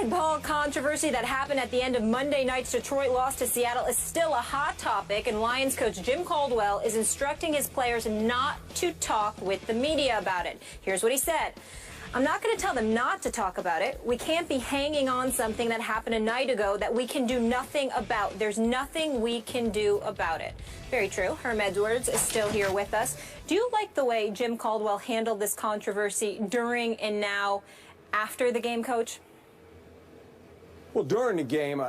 basketball controversy that happened at the end of Monday night's Detroit loss to Seattle is still a hot topic, and Lions coach Jim Caldwell is instructing his players not to talk with the media about it. Here's what he said. I'm not going to tell them not to talk about it. We can't be hanging on something that happened a night ago that we can do nothing about. There's nothing we can do about it. Very true. Herm Edwards is still here with us. Do you like the way Jim Caldwell handled this controversy during and now after the game, Coach? Well, during the game,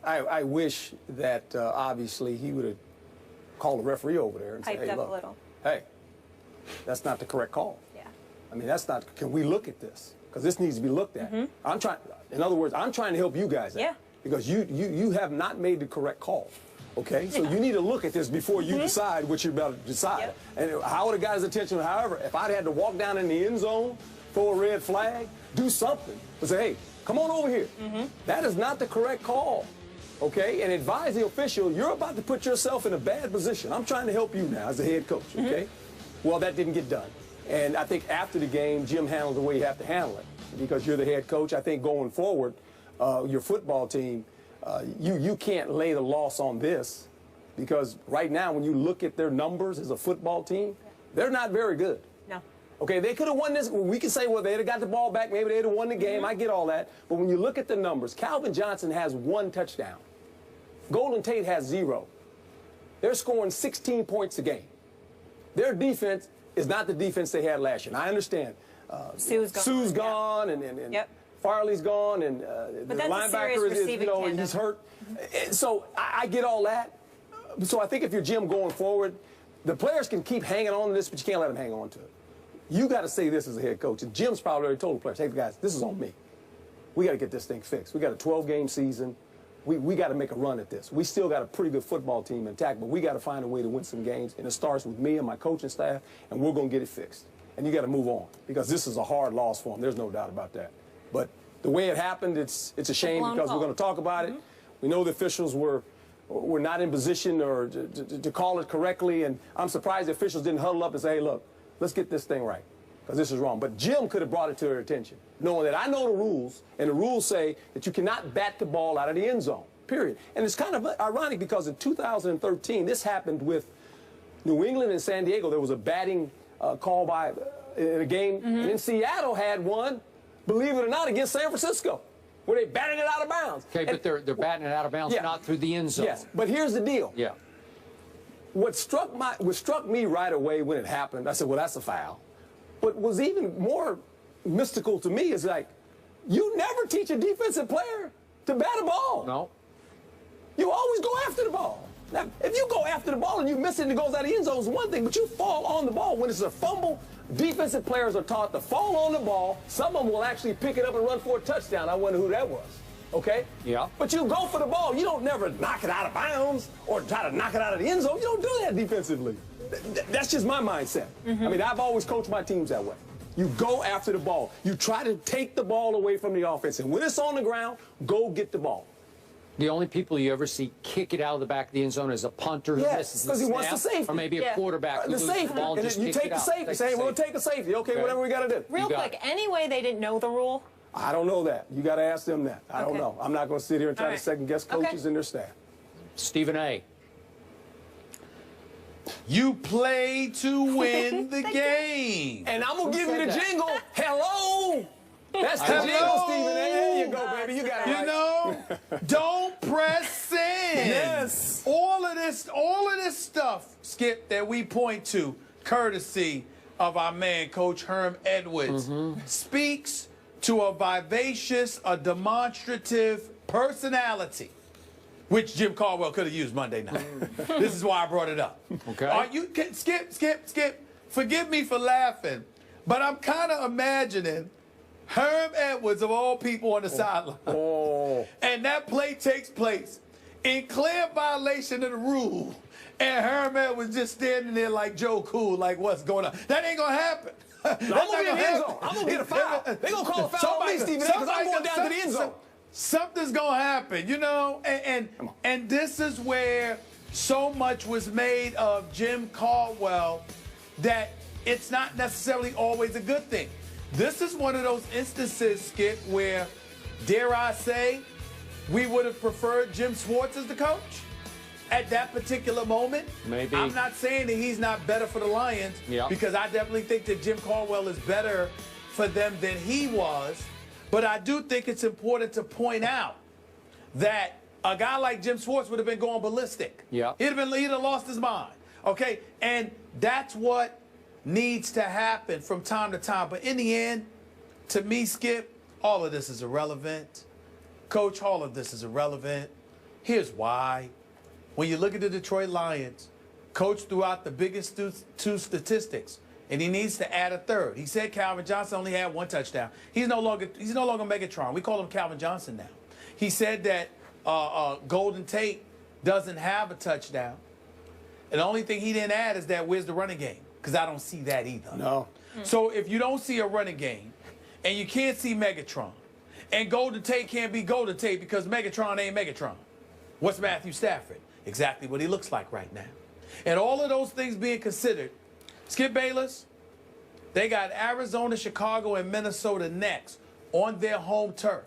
I wish that obviously he would have called the referee over there and said, hey, look, hey, that's not the correct call. Yeah. I mean, that's not, can we look at this? Because this needs to be looked at. I'm trying, in other words, I'm trying to help you guys out. Yeah. Because you have not made the correct call. Okay? So you need to look at this before you decide what you're about to decide. And I would have got his attention. However, if I'd had to walk down in the end zone, throw a red flag, do something, but say, hey, come on over here. That is not the correct call. Okay? And advise the official, you're about to put yourself in a bad position. I'm trying to help you now as the head coach. Okay? Well, that didn't get done. And I think after the game, Jim handled the way you have to handle it. Because you're the head coach, I think going forward, your football team, you can't lay the loss on this. Because right now, when you look at their numbers as a football team, they're not very good. No. Okay, they could have won this. We can say, well, they'd have got the ball back. Maybe they'd have won the game. I get all that. But when you look at the numbers, Calvin Johnson has 1 touchdown. Golden Tate has 0. They're scoring 16 points a game. Their defense is not the defense they had last year. And I understand. Sue's gone, and Farley's gone, and the linebacker is, he's hurt. So I get all that. So I think if you're Jim going forward, the players can keep hanging on to this, but you can't let them hang on to it. You got to say this as a head coach. And Jim's probably already told the players, hey, guys, this is on me. We got to get this thing fixed. We got a 12-game season. We got to make a run at this. We still got a pretty good football team intact, but we got to find a way to win some games. And it starts with me and my coaching staff, and we're going to get it fixed. And you got to move on because this is a hard loss for them. There's no doubt about that. But the way it happened, it's a shame because we're going to talk about it. We know the officials were not in position or to call it correctly, and I'm surprised the officials didn't huddle up and say, hey, look, let's get this thing right because this is wrong. But Jim could have brought it to their attention, knowing that I know the rules, and the rules say that you cannot bat the ball out of the end zone, period. And it's kind of ironic because in 2013, this happened with New England and San Diego. There was a batting call by in a game, and then Seattle had one, believe it or not, against San Francisco, where they batted it out of bounds. Okay, but they're batting it out of bounds, not through the end zone. Yes, but here's the deal. Yeah. What struck me right away when it happened, I said, well, that's a foul. But was even more mystical to me is like, you never teach a defensive player to bat a ball. No. You always go after the ball. Now, if you go after the ball and you miss it and it goes out of the end zone, it's one thing, but you fall on the ball. When it's a fumble, defensive players are taught to fall on the ball. Some of them will actually pick it up and run for a touchdown. I wonder who that was. Okay? Yeah. But you go for the ball. You don't never knock it out of bounds or try to knock it out of the end zone. You don't do that defensively. That's just my mindset. I mean, I've always coached my teams that way. You go after the ball. You try to take the ball away from the offense. And when it's on the ground, go get the ball. The only people you ever see kick it out of the back of the end zone is a punter who misses because he wants the safety. Or maybe a quarterback who loses the ball and just you take the safety. Say, we'll take the safety. Okay, whatever we got to do. Real quick, any way they didn't know the rule? I don't know that. You got to ask them that. I don't know. I'm not going to sit here and try to second-guess coaches and their staff. Stephen A. You play to win the game. And I'm going to give you the jingle. Hello. That's the jingle, Stephen A. There you go, baby. You got it right. You know, don't press send. Yes. All of this stuff, Skip, that we point to, courtesy of our man, Coach Herm Edwards, speaks to a vivacious, a demonstrative personality, which Jim Caldwell could have used Monday night. This is why I brought it up. Okay. Skip, forgive me for laughing, but I'm kind of imagining Herm Edwards, of all people, on the sideline. And that play takes place in clear violation of the rule. And Herm Edwards just standing there like Joe Cool, like, what's going on? That ain't going to happen. I'm going to be in the end zone. I'm going to get a foul. They're going to call a foul on me, Stephen A, because I'm going down to the end zone. Something's going to happen, you know? And this is where so much was made of Jim Caldwell that it's not necessarily always a good thing. This is one of those instances, Skip, where dare I say, we would have preferred Jim Schwartz as the coach at that particular moment. Maybe. I'm not saying that he's not better for the Lions, because I definitely think that Jim Caldwell is better for them than he was. But I do think it's important to point out that a guy like Jim Schwartz would have been going ballistic. Yeah. He'd have lost his mind. Okay? And that's what needs to happen from time to time. But in the end, to me, Skip, all of this is irrelevant. Coach, all of this is irrelevant. Here's why. When you look at the Detroit Lions, Coach threw out the biggest two statistics, and he needs to add a third. He said Calvin Johnson only had 1 touchdown. He's no longer Megatron. We call him Calvin Johnson now. He said that Golden Tate doesn't have a touchdown. And the only thing he didn't add is that where's the running game? Because I don't see that either. No. So if you don't see a running game, and you can't see Megatron, and Golden Tate can't be Golden Tate because Megatron ain't Megatron, what's Matthew Stafford? Exactly what he looks like right now. And all of those things being considered, Skip Bayless, they got Arizona, Chicago, and Minnesota next on their home turf.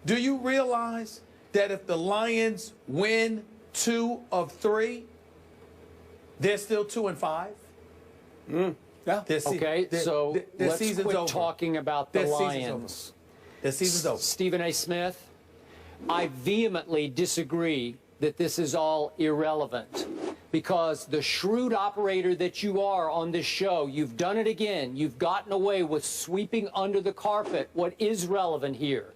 Do you realize that if the Lions win 2 of 3, they're still 2-5? Yeah. Okay, so let's quit over. talking about the Lions. Their season's over. Stephen A. Smith, I vehemently disagree that this is all irrelevant, because the shrewd operator that you are on this show, you've done it again. You've gotten away with sweeping under the carpet what is relevant here.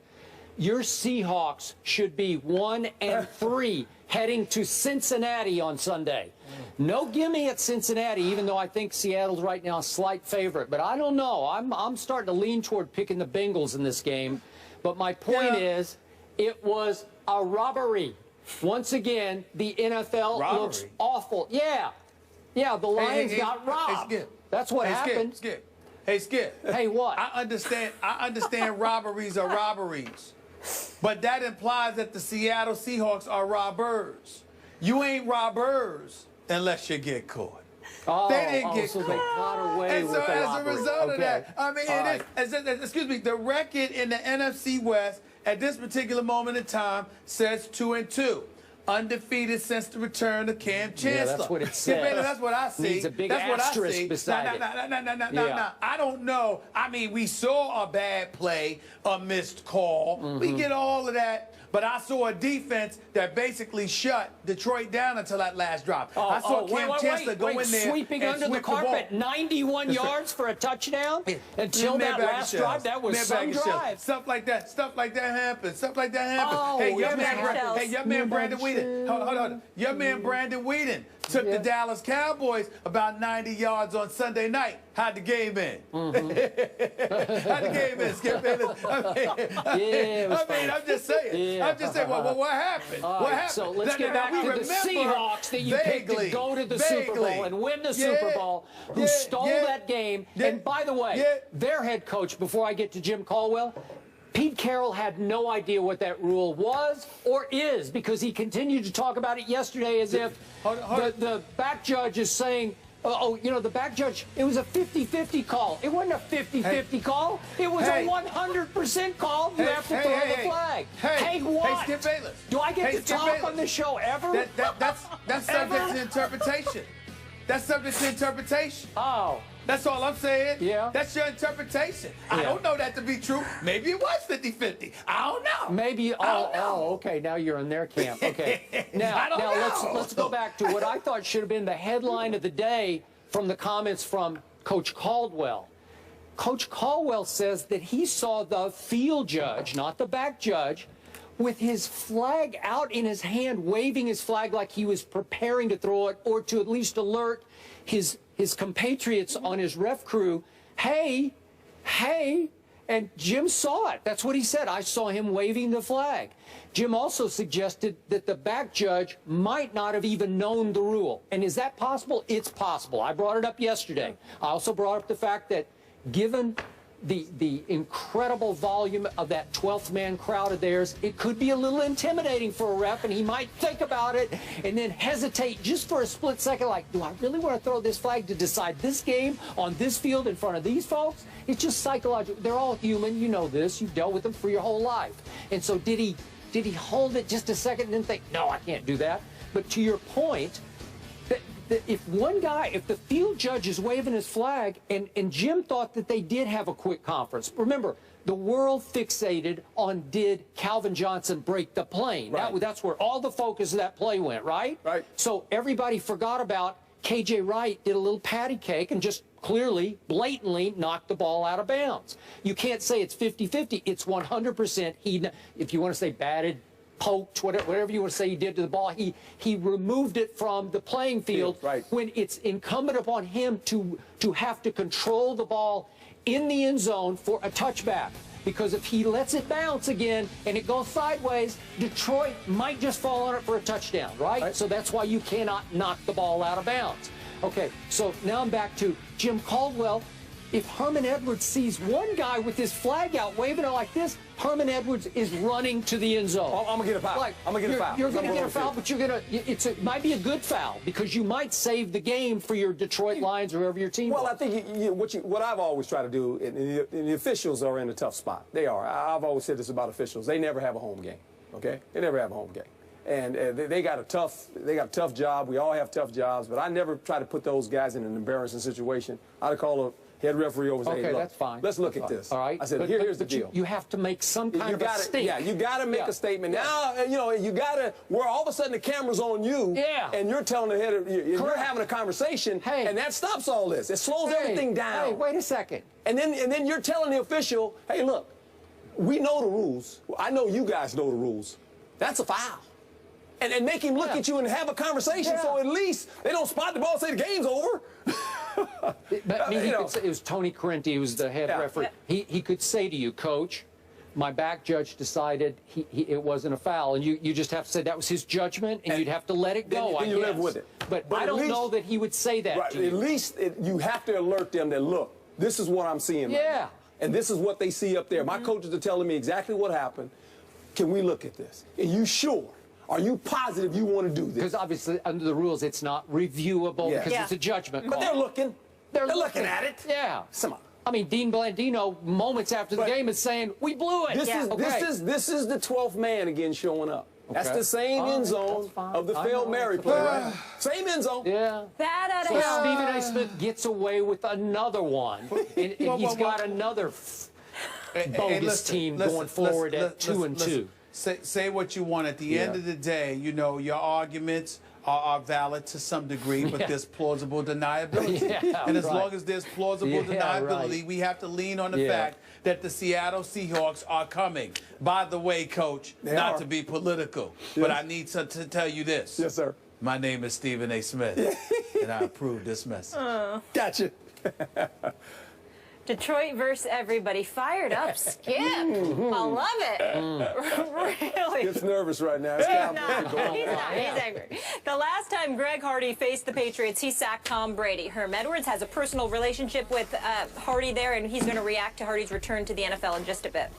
Your Seahawks should be 1-3 heading to Cincinnati on Sunday. No gimme at Cincinnati, even though I think Seattle's right now a slight favorite. But I don't know. I'm starting to lean toward picking the Bengals in this game. But my point is, it was a robbery. Once again, the NFL looks awful. Yeah, the Lions got robbed. That's what happened. Skip. Hey, Skip. Hey, what? I understand robberies are robberies. But that implies that the Seattle Seahawks are robbers. You ain't robbers unless you get caught. They didn't get caught. They got away with the as robbery. A result of that, I mean, excuse me, the record in the NFC West at this particular moment in time says 2-2. Undefeated since the return of Cam Chancellor. Yeah, that's what it says. That's what I see. Needs a big asterisk beside it. No. I don't know. I mean, we saw a bad play, a missed call. We get all of that. But I saw a defense that basically shut Detroit down until that last drop. I saw Cam Chancellor go in there sweeping and under the sweep carpet, the ball. 91 yards for a touchdown until that last drive. That was some drive. Stuff like that happens. Stuff like that happens. Oh, Hey, your man Brandon Whedon. Hold on. Your man Brandon Whedon took the Dallas Cowboys about 90 yards on Sunday night. How'd the game end? How'd the game end, Skip Bayless? I'm just saying. I'm just saying, what happened? What happened? So let's get back to the Seahawks that you picked to go to the Super Bowl and win the Super Bowl, who stole that game. And by the way, their head coach, before I get to Jim Caldwell, Pete Carroll had no idea what that rule was or is, because he continued to talk about it yesterday as if the back judge is saying, the back judge, it was a 50-50 call. It wasn't a 50-50 call. It was a 100% call. You have to throw the flag. Hey, what? Hey, Skip Bayless. Do I get to talk on this show ever? That's subject to interpretation. That's subject to interpretation. Oh. That's all I'm saying. Yeah. That's your interpretation. I don't know that to be true. Maybe it was 50-50. I don't know. Maybe. Okay. Now you're in their camp. Okay. Now let's go back to what I thought should have been the headline of the day from the comments from Coach Caldwell. Coach Caldwell says that he saw the field judge, not the back judge, with his flag out in his hand, waving his flag like he was preparing to throw it, or to at least alert his compatriots on his ref crew, hey, and Jim saw it. That's what he said. I saw him waving the flag. Jim also suggested that the back judge might not have even known the rule. And is that possible? It's possible. I brought it up yesterday. I also brought up the fact that given the incredible volume of that 12th man crowd of theirs, it could be a little intimidating for a ref, and he might think about it and then hesitate just for a split second, like, do I really want to throw this flag to decide this game on this field in front of these folks? It's just psychological. They're all human. You know this. You've dealt with them for your whole life. And so did he hold it just a second and then think, no, I can't do that? But to your point, if the field judge is waving his flag, and Jim thought that they did have a quick conference. Remember, the world fixated on, did Calvin Johnson break the plane? Right. That's where all the focus of that play went, right? Right. So everybody forgot about KJ Wright did a little patty cake and just clearly, blatantly knocked the ball out of bounds. You can't say it's 50-50. It's 100%. If you want to say batted, poked, whatever you want to say he did to the ball, he removed it from the playing field, right, when it's incumbent upon him to have to control the ball in the end zone for a touchback. Because if he lets it bounce again and it goes sideways, Detroit might just fall on it for a touchdown, right? So that's why you cannot knock the ball out of bounds. Okay, so now I'm back to Jim Caldwell. If Herman Edwards sees one guy with his flag out waving it like this, Herman Edwards is running to the end zone. I'm going to get a foul. Like, I'm going to get a foul. You're going to get a foul, but it might be a good foul because you might save the game for your Detroit Lions or whoever your team Well, was. I think what I've always tried to do, and the officials are in a tough spot. They are. I've always said this about officials. They never have a home game, okay? They never have a home game. And they got a tough job. We all have tough jobs, but I never try to put those guys in an embarrassing situation. I'd call a head referee over and say, okay, hey, look, that's fine. let's look at this. All right. I said, here's the deal. You have to make some kind of a statement. Yeah, you got to make a statement. Now, you got to, where all of a sudden the camera's on you, and you're telling the head, you're having a conversation, and that stops all this. It slows everything down. Hey, wait a second. And then you're telling the official, hey, look, we know the rules. I know you guys know the rules. That's a foul. And make him look at you and have a conversation, so at least they don't spot the ball and say the game's over. But it was Tony Correnti, who was the head referee. He could say to you, Coach, my back judge decided it wasn't a foul, and you just have to say that was his judgment, and you'd have to let it go. Then you live with it. But I don't know that he would say that to you. At least you have to alert them that, look, this is what I'm seeing right now, and this is what they see up there. My coaches are telling me exactly what happened. Can we look at this? Are you sure? Are you positive you want to do this? Because obviously, under the rules, it's not reviewable because it's a judgment call. But they're looking. They're looking at it. Yeah. Come on. I mean, Dean Blandino, moments after the game, is saying, we blew it. This is the 12th man again showing up. That's the same end zone of the failed Mary play, right? Same end zone. Yeah. So Stephen A. Smith gets away with another one, and he's got another bogus team going forward at 2-2. Say what you want. At the end of the day, your arguments are valid to some degree, but there's plausible deniability. And as long as there's plausible deniability, we have to lean on the fact that the Seattle Seahawks are coming. By the way, Coach, not to be political, but I need to tell you this. Yes, sir. My name is Stephen A. Smith, and I approve this message. Gotcha. Detroit versus everybody. Fired up, Skip. I love it. Really. He's nervous right now. He's not. He's angry. The last time Greg Hardy faced the Patriots, he sacked Tom Brady. Herm Edwards has a personal relationship with Hardy there, and he's going to react to Hardy's return to the NFL in just a bit.